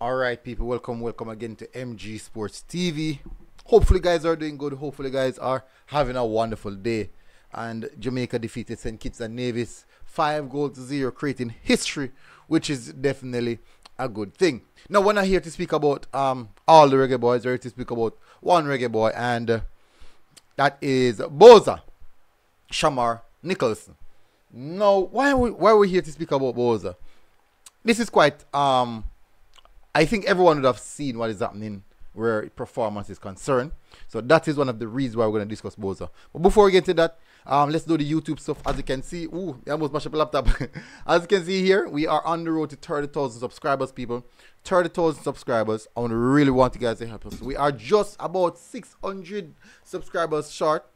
Alright, people, welcome again to MG Sports TV. Hopefully, guys are doing good. Hopefully, guys are having a wonderful day. And Jamaica defeated St. Kitts and Nevis 5-0, creating history, which is definitely a good thing. Now, we're not here to speak about all the Reggae Boys. We're here to speak about one Reggae Boy, and that is Boza, Shamar Nicholson. Now, why are we here to speak about Boza? This is quite I think everyone would have seen what is happening where performance is concerned. So that is one of the reasons why we're going to discuss Boza. But before we get to that, let's do the YouTube stuff. As you can see, I almost mashed up a laptop. As you can see here, we are on the road to 30,000 subscribers, people. 30,000 subscribers. I really want you guys to help us. We are just about 600 subscribers short.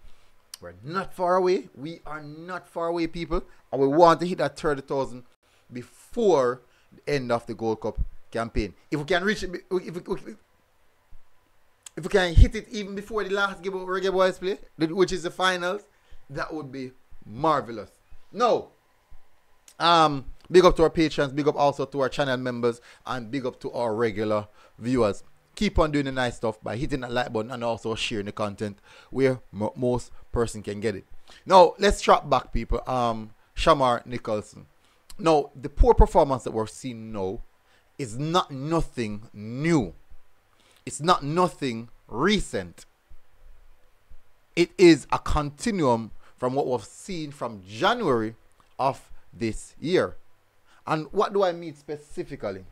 We're not far away. We are not far away, people. And we want to hit that 30,000 before the end of the Gold Cup campaign. If we can reach it, if we can hit it even before the last game of Reggae Boyz play, which is the finals, that would be marvelous. No, big up to our patrons, big up also to our channel members, and big up to our regular viewers. Keep on doing the nice stuff by hitting that like button and also sharing the content where most person can get it. Now let's drop back, people. Shamar Nicholson. Now the poor performance that we're seeing now is not nothing new. It's not nothing recent. It is a continuum from what we've seen from January of this year. And what do I mean specifically?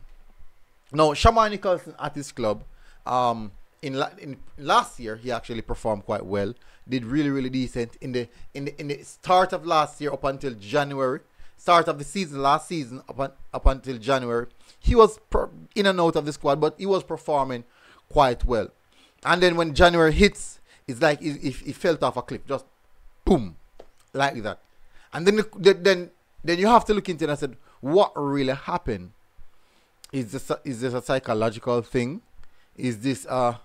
Now, Shamar Nicholson at his club, in last year, he actually performed quite well. Did really decent in the start of last year up until January. Start of the season, last season up until January, he was in and out of the squad, but he was performing quite well. And then when January hits, it's like he fell off a cliff, just boom, like that. And then you have to look into it and said, what really happened? Is this a psychological thing? Is this a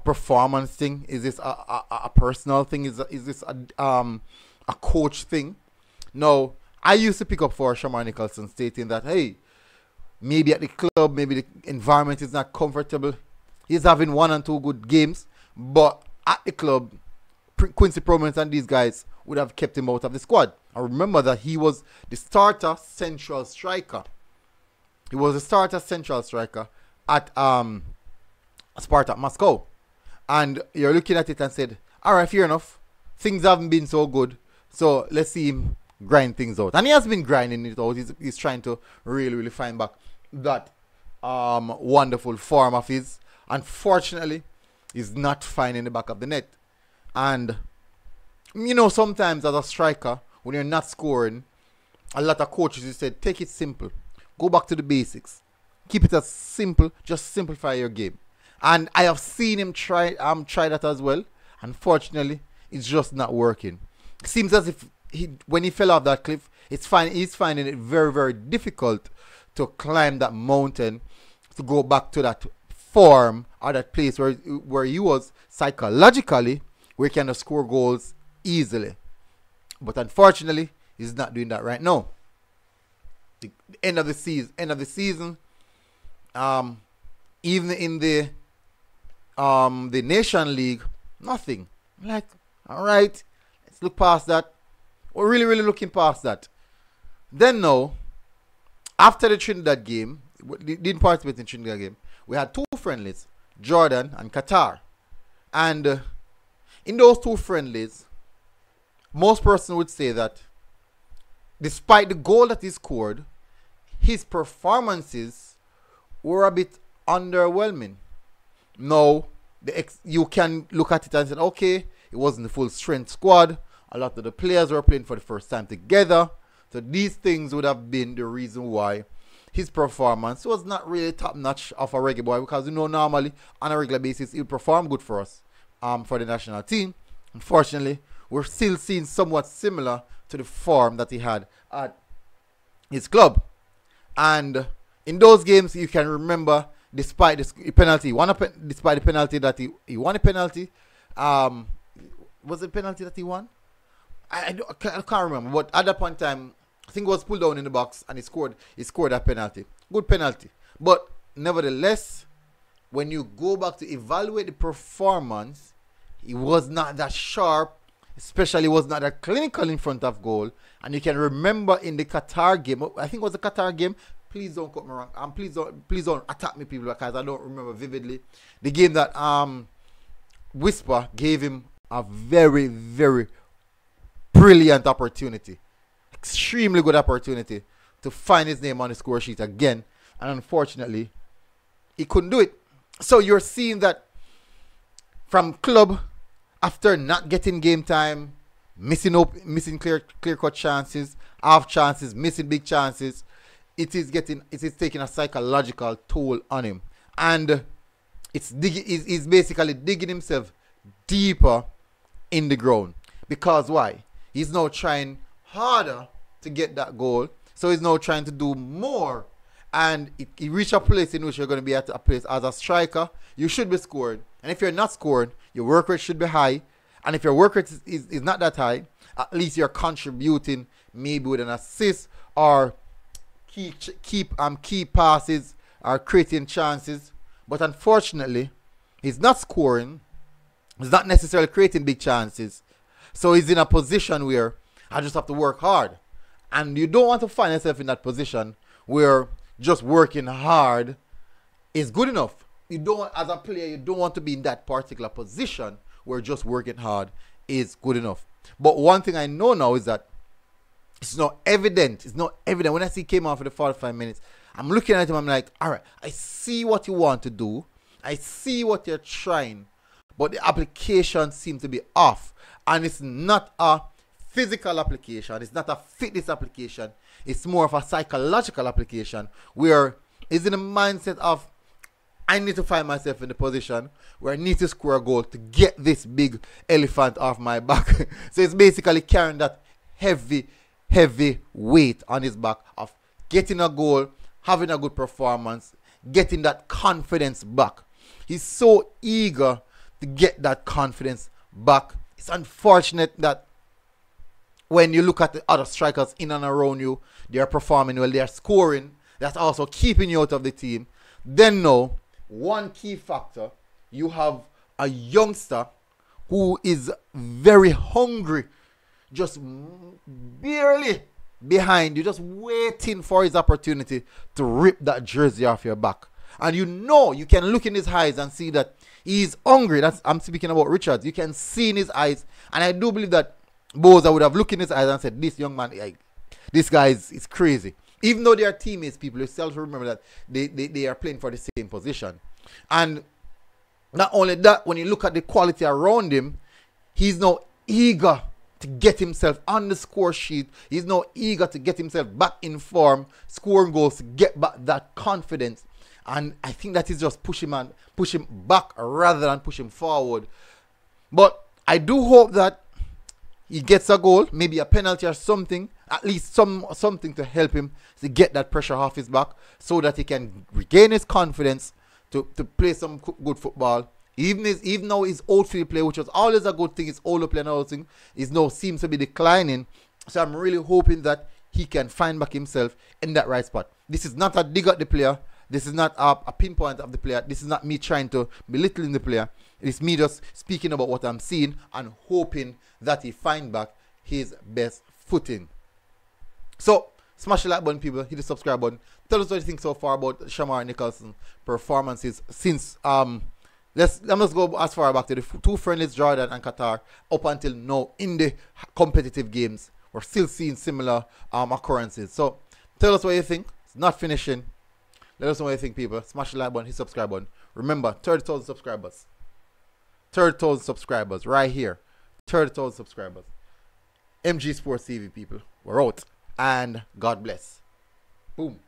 performance thing? Is this a personal thing? Is this a coach thing? No. I used to pick up for Shamar Nicholson stating that, hey, maybe at the club, maybe the environment is not comfortable. He's having 1 and 2 good games, but at the club, Quincy Prominence and these guys would have kept him out of the squad. I remember that he was the starter central striker. He was the starter central striker at Spartak Moscow. And you're looking at it and said, all right, fair enough. Things haven't been so good, so let's see him grind things out. And he has been grinding it out. He's trying to really find back that wonderful form of his. Unfortunately, he's not finding the back of the net. And you know, sometimes as a striker, when you're not scoring, a lot of coaches you said, take it simple, go back to the basics, keep it as simple, just simplify your game. And I have seen him try that as well. Unfortunately, it's just not working. It seems as if when he fell off that cliff, he's finding it very difficult to climb that mountain, to go back to that form or that place where he was psychologically, where he can score goals easily. But unfortunately, he's not doing that right now. The end of the season, even in the Nation League, nothing. Like, all right, let's look past that. We're really looking past that. Then now, after the Trinidad game, we didn't participate in Trinidad game, we had 2 friendlies, Jordan and Qatar. And in those 2 friendlies, most persons would say that despite the goal that he scored, his performances were a bit underwhelming. Now, you can look at it and say, okay, it wasn't the full strength squad. A lot of the players were playing for the first time together. So these things would have been the reason why his performance was not really top notch of a Reggae Boy, because you know normally on a regular basis he would perform good for us for the national team. Unfortunately, we're still seeing somewhat similar to the form that he had at his club. And in those games, you can remember, despite the penalty, despite the penalty that he won a penalty. Was it a penalty that he won? I can't remember, but at that point in time, I think it was pulled down in the box and he scored that penalty. Good penalty. But nevertheless, when you go back to evaluate the performance, he was not that sharp, especially was not that clinical in front of goal. And you can remember in the Qatar game, I think it was the Qatar game. Please don't cut me wrong. And please don't attack me, people, because I don't remember vividly. The game that Whisper gave him a very, very brilliant opportunity, extremely good opportunity to find his name on the score sheet again, and unfortunately, he couldn't do it. So you're seeing that from club, after not getting game time, missing clear-cut chances, half chances, missing big chances, it is taking a psychological toll on him, and he's basically digging himself deeper in the ground. Because why? He's now trying harder to get that goal, so he's now trying to do more. And he reach a place in which you're going to be at a place as a striker, you should be scored. And if you're not scored, your work rate should be high. And if your work rate is not that high, at least you're contributing maybe with an assist or key passes or creating chances. But unfortunately, he's not scoring. He's not necessarily creating big chances. So he's in a position where I just have to work hard. And you don't want to find yourself in that position where just working hard is good enough. You don't, as a player, you don't want to be in that particular position where just working hard is good enough. But one thing I know now is that it's not evident. It's not evident. When I see he came on for the 45 minutes, I'm looking at him, I'm like, all right, I see what you want to do. I see what you're trying. But the application seems to be off. And it's not a physical application. It's not a fitness application. It's more of a psychological application where it's in the mindset of, I need to find myself in the position where I need to score a goal to get this big elephant off my back. So it's basically carrying that heavy weight on his back of getting a goal, having a good performance, getting that confidence back. He's so eager to get that confidence back. It's unfortunate that when you look at the other strikers in and around you, they are performing well, they are scoring, that's also keeping you out of the team. Then now, one key factor, you have a youngster who is very hungry, just barely behind you, just waiting for his opportunity to rip that jersey off your back. And you know, you can look in his eyes and see that he's hungry. I'm speaking about Richards. You can see in his eyes, and I do believe that Boza would have looked in his eyes and said, this young man, this guy is crazy. Even though they are teammates, people, you still have to remember that they are playing for the same position. And not only that, when you look at the quality around him, he's now eager to get himself on the score sheet. He's now eager to get himself back in form, scoring goals, to get back that confidence. And I think that is just push him back rather than push him forward. But I do hope that he gets a goal, maybe a penalty or something, at least something to help him to get that pressure off his back so that he can regain his confidence to play some good football. Even though his outfield play, which was always a good thing, his older play and all thing, is now seems to be declining. So I'm really hoping that he can find back himself in that right spot. This is not a dig at the player. This is not a pinpoint of the player. This is not me trying to belittle the player. It's me just speaking about what I'm seeing and hoping that he find back his best footing. So, smash the like button, people. Hit the subscribe button. Tell us what you think so far about Shamar Nicholson's performances since let's go as far back to the two friendlies, Jordan and Qatar, up until now in the competitive games. We're still seeing similar occurrences. So, tell us what you think. It's not finishing. Let us know what you think, people. Smash the like button, hit subscribe button. Remember, 30,000 subscribers. 30,000 subscribers right here. 30,000 subscribers. MG Sports TV, people. We're out. And God bless. Boom.